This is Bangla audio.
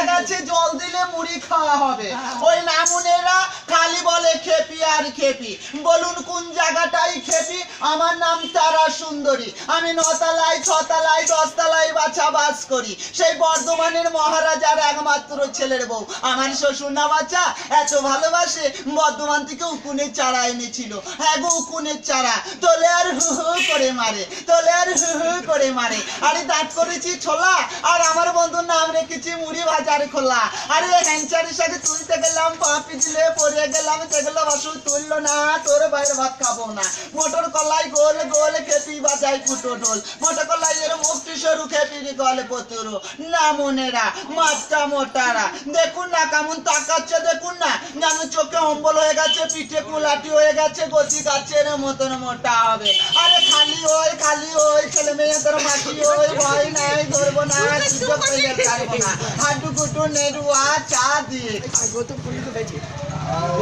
গাছে জল দিলে মুড়ি খাওয়া হবে। ওই নামুনেরা খালি বলে খেপি আর খেপি। বলুন কোন জায়গাটাই খেপি? আমার নাম তারা সুন্দরী। আমি 9 তলায় 6 তলায় 10 তলায় বাছা বাস করি। সেই বর্ধমানের মহারাজার একমাত্র ছেলের বউ। আমার শ্বশুর না বাচ্চা এত ভালোবাসে, বর্ধমান থেকে উকুনের চারা এনেছিল। হ্যাঁ গো, উকুনের চারা তোলে আর হু হু করে মারে, তোলে আর হু হু করে মারে। আরে দাঁত করেছি ছোলা, আর আমার বন্ধুর নাম রেখেছি মুড়ি ভাজার খোলা। আরে হ্যাংচারের সাথে তুলতে গেলাম, পা পিছলে পড়ে গেলাম, যেগুলো বাসু তুললো না, তোর বাইরে ভাত খাবো না। মোটর কলাই গোল গোল খেপি বাজাই ফুটো ঢোল, মোটর কলাই এর মুখটি সরু খেপির গলে পতুরো। নামুনেরা মাত্রা মোটারা দেখুন না কেমন তাকাচ্ছে, দেখুন না যেন চোখে অম্বল হয়ে গেছে, পিঠে কুলাটি হয়ে গেছে, গতি গাছের মতন মোটা হবে। আরে খালি ওই ছেলে মেয়েদের মাটি ওই, ভয় নাই ধরবো না, সুযোগ পেলে ছাড়বো না, হাডু গুটু নেড়ুয়া চা দিয়ে।